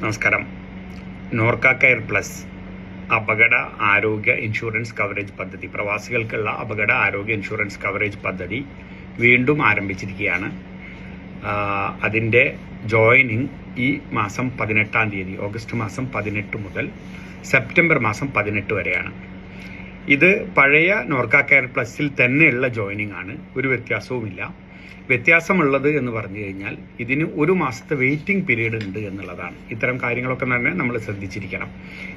നമസ്കാരം. Norka care plus അപകട ആരോഗ്യ ഇൻഷുറൻസ് കവറേജ് പദ്ധതി, പ്രവാസികൾക്കുള്ള അപകട ആരോഗ്യ ഇൻഷുറൻസ് കവറേജ് പദ്ധതി വീണ്ടും ആരംഭിച്ചിരിക്കുകയാണ്. അതിൻ്റെ ജോയിനിങ് ഈ മാസം 18-ാം തീയതി, ഓഗസ്റ്റ് മാസം 18 മുതൽ സെപ്റ്റംബർ മാസം 18 വരെയാണ്. ഇത് പഴയ നോർക്ക കെയർ പ്ലസിൽ തന്നെയുള്ള ജോയിനിങ് ആണ്, ഒരു വ്യത്യാസവുമില്ല. വ്യത്യാസമുള്ളത് എന്ന് പറഞ്ഞു കഴിഞ്ഞാൽ ഇതിന് ഒരു മാസത്തെ വെയിറ്റിംഗ് പീരീഡ് ഉണ്ട് എന്നുള്ളതാണ്. ഇത്തരം കാര്യങ്ങളൊക്കെ തന്നെ നമ്മൾ ശ്രദ്ധിച്ചിരിക്കണം.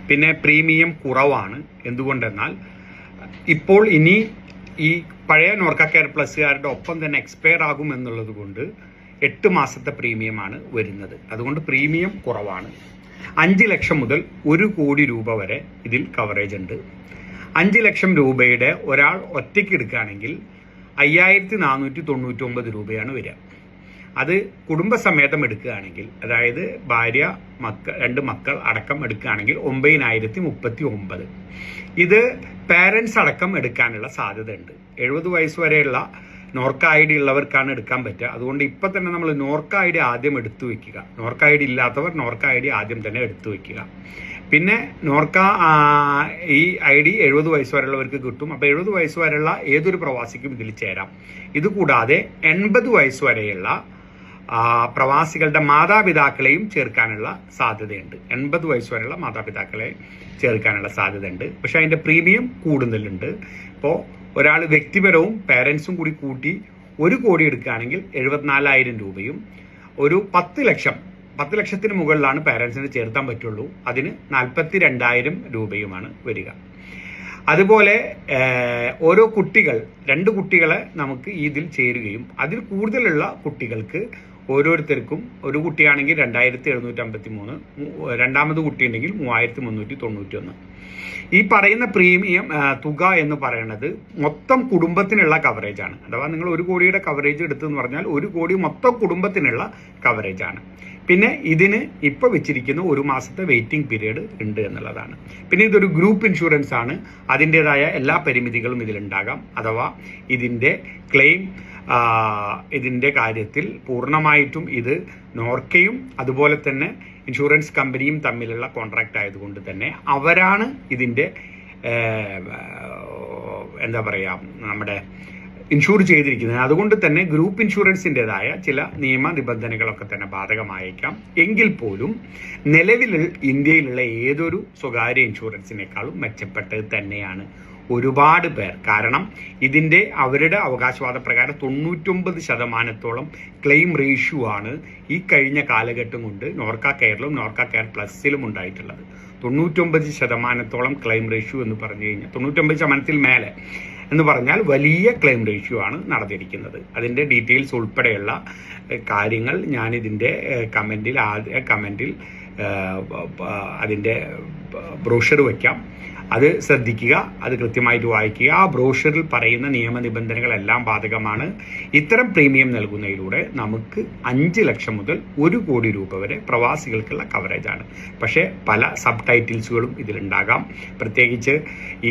പിന്നെ പ്രീമിയം കുറവാണ്. എന്തുകൊണ്ടെന്നാൽ ഇപ്പോൾ ഇനി ഈ പഴയ നോർക്ക കെയർ പ്ലസ്സുകാരുടെ ഒപ്പം തന്നെ എക്സ്പയർ ആകും എന്നുള്ളത് കൊണ്ട് 8 മാസത്തെ പ്രീമിയമാണ് വരുന്നത്. അതുകൊണ്ട് പ്രീമിയം കുറവാണ്. 5 ലക്ഷം മുതൽ 1 കോടി രൂപ വരെ ഇതിൽ കവറേജ് ഉണ്ട്. 5 ലക്ഷം രൂപയുടെ ഒരാൾ ഒറ്റയ്ക്ക് എടുക്കുകയാണെങ്കിൽ 5499 രൂപയാണ് വരിക. അത് കുടുംബസമേതം എടുക്കുകയാണെങ്കിൽ, അതായത് ഭാര്യ, രണ്ട് മക്കൾ അടക്കം എടുക്കുകയാണെങ്കിൽ 9039. ഇത് പാരൻസ് അടക്കം എടുക്കാനുള്ള സാധ്യത ഉണ്ട്. 70 വയസ്സ് വരെയുള്ള നോർക്ക ഐ ഡി ഉള്ളവർക്കാണ് എടുക്കാൻ പറ്റുക. അതുകൊണ്ട് ഇപ്പം തന്നെ നമ്മൾ നോർക്ക ഐ ഡി ആദ്യം എടുത്തു വെക്കുക. നോർക്ക ഐ ഡി ഇല്ലാത്തവർ നോർക്ക ഐ ഡി ആദ്യം തന്നെ എടുത്തു വെക്കുക. പിന്നെ നോർക്ക ഈ ഐ ഡി 70 വയസ്സ് വരെയുള്ളവർക്ക് കിട്ടും. അപ്പോൾ 70 വയസ്സ് വരെയുള്ള ഏതൊരു പ്രവാസിക്കും ഇതിൽ ചേരാം. ഇതുകൂടാതെ 80 വയസ്സ് വരെയുള്ള പ്രവാസികളുടെ മാതാപിതാക്കളെയും ചേർക്കാനുള്ള സാധ്യതയുണ്ട്. 80 വയസ്സ് വരെയുള്ള മാതാപിതാക്കളെ ചേർക്കാനുള്ള സാധ്യതയുണ്ട്. പക്ഷെ അതിൻ്റെ പ്രീമിയം കൂടുതലുണ്ട്. ഇപ്പോൾ ഒരാൾ വ്യക്തിപരവും പാരൻസും കൂടി കൂട്ടി 1 കോടി എടുക്കുകയാണെങ്കിൽ 74,000 രൂപയും, ഒരു 10 ലക്ഷത്തിന് മുകളിലാണ് പാരൻസിന് ചേർത്താൻ പറ്റുള്ളൂ. അതിന് 42,000 രൂപയുമാണ് വരിക. അതുപോലെ ഓരോ കുട്ടികൾ, 2 കുട്ടികളെ നമുക്ക് ഇതിൽ ചേരുകയും അതിൽ കൂടുതലുള്ള കുട്ടികൾക്ക് ഓരോരുത്തർക്കും, ഒരു കുട്ടിയാണെങ്കിൽ 2,753, രണ്ടാമത് കുട്ടിയുണ്ടെങ്കിൽ 3,391. ഈ പറയുന്ന പ്രീമിയം തുക എന്ന് പറയുന്നത് മൊത്തം കുടുംബത്തിനുള്ള കവറേജാണ്. അഥവാ നിങ്ങൾ 1 കോടിയുടെ കവറേജ് എടുത്തെന്ന് പറഞ്ഞാൽ 1 കോടി മൊത്തം കുടുംബത്തിനുള്ള കവറേജാണ്. പിന്നെ ഇതിന് ഇപ്പോൾ വെച്ചിരിക്കുന്ന 1 മാസത്തെ വെയിറ്റിംഗ് പീരീഡ് ഉണ്ട് എന്നുള്ളതാണ്. പിന്നെ ഇതൊരു ഗ്രൂപ്പ് ഇൻഷുറൻസ് ആണ്. അതിൻ്റെതായ എല്ലാ പരിമിതികളും ഇതിലുണ്ടാകാം. അഥവാ ഇതിൻ്റെ ക്ലെയിം, ഇതിൻ്റെ കാര്യത്തിൽ പൂർണ്ണമായിട്ടും ഇത് നോർക്കയും അതുപോലെ തന്നെ ഇൻഷുറൻസ് കമ്പനിയും തമ്മിലുള്ള കോൺട്രാക്റ്റ് ആയതുകൊണ്ട് തന്നെ അവരാണ് ഇതിൻ്റെ എന്താ പറയുക, നമ്മുടെ ഇൻഷൂർ ചെയ്തിരിക്കുന്നത്. അതുകൊണ്ട് തന്നെ ഗ്രൂപ്പ് ഇൻഷുറൻസിൻ്റെതായ ചില നിയമ നിബന്ധനകളൊക്കെ തന്നെ ബാധകമായേക്കാം. എങ്കിൽ പോലും നിലവിൽ ഇന്ത്യയിലുള്ള ഏതൊരു സ്വകാര്യ ഇൻഷുറൻസിനേക്കാളും മെച്ചപ്പെട്ടത് തന്നെയാണ് ഒരുപാട് പേർ. കാരണം ഇതിൻ്റെ അവരുടെ അവകാശവാദ പ്രകാരം 99% ക്ലെയിം റേഷ്യോ ആണ് ഈ കഴിഞ്ഞ കാലഘട്ടം കൊണ്ട് നോർക്ക കെയറിലും നോർക്ക കെയർ പ്ലസിലും ഉണ്ടായിട്ടുള്ളത്. 99% ക്ലെയിം റേഷ്യോ എന്ന് പറഞ്ഞു കഴിഞ്ഞാൽ 99% മേലെ എന്ന് പറഞ്ഞാൽ വലിയ ക്ലെയിം റേഷ്യോ ആണ് നടന്നിരിക്കുന്നത്. അതിൻ്റെ ഡീറ്റെയിൽസ് ഉൾപ്പെടെയുള്ള കാര്യങ്ങൾ ഞാനിതിൻ്റെ കമൻറ്റിൽ അതിൻ്റെ ബ്രോഷർ വയ്ക്കാം. അത് ശ്രദ്ധിക്കുക, അത് കൃത്യമായിട്ട് വായിക്കുക. ആ ബ്രോഷറിൽ പറയുന്ന നിയമനിബന്ധനകളെല്ലാം ബാധകമാണ്. ഇത്തരം പ്രീമിയം നൽകുന്നതിലൂടെ നമുക്ക് 5 ലക്ഷം മുതൽ 1 കോടി രൂപ വരെ പ്രവാസികൾക്കുള്ള കവറേജാണ്. പക്ഷേ പല സബ് ടൈറ്റിൽസുകളും ഇതിലുണ്ടാകാം. പ്രത്യേകിച്ച്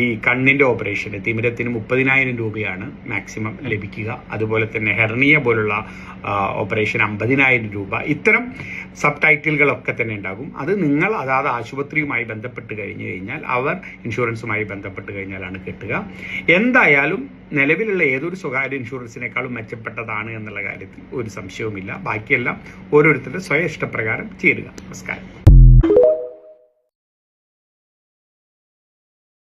ഈ കണ്ണിൻ്റെ ഓപ്പറേഷന്, തിമിരത്തിന് 30,000 രൂപയാണ് മാക്സിമം ലഭിക്കുക. അതുപോലെ തന്നെ ഹെർണിയ പോലുള്ള ഓപ്പറേഷൻ 50,000 രൂപ. ഇത്തരം സബ് ടൈറ്റിലുകളൊക്കെ തന്നെ ഉണ്ടാകും. അത് നിങ്ങൾ അതാത് ആശുപത്രിയുമായി ബന്ധപ്പെട്ട് കഴിഞ്ഞു കഴിഞ്ഞാൽ, അവർ ഇൻഷുറൻസുമായി ബന്ധപ്പെട്ട് കഴിഞ്ഞാലാണ് കിട്ടുക. എന്തായാലും നിലവിലുള്ള ഏതൊരു സ്വകാര്യ ഇൻഷുറൻസിനേക്കാളും മെച്ചപ്പെട്ടതാണ് എന്നുള്ള കാര്യത്തിൽ ഒരു സംശയവുമില്ല. ബാക്കിയെല്ലാം ഓരോരുത്തരുടെ സ്വയം ഇഷ്ടപ്രകാരം ചേരുക. നമസ്കാരം.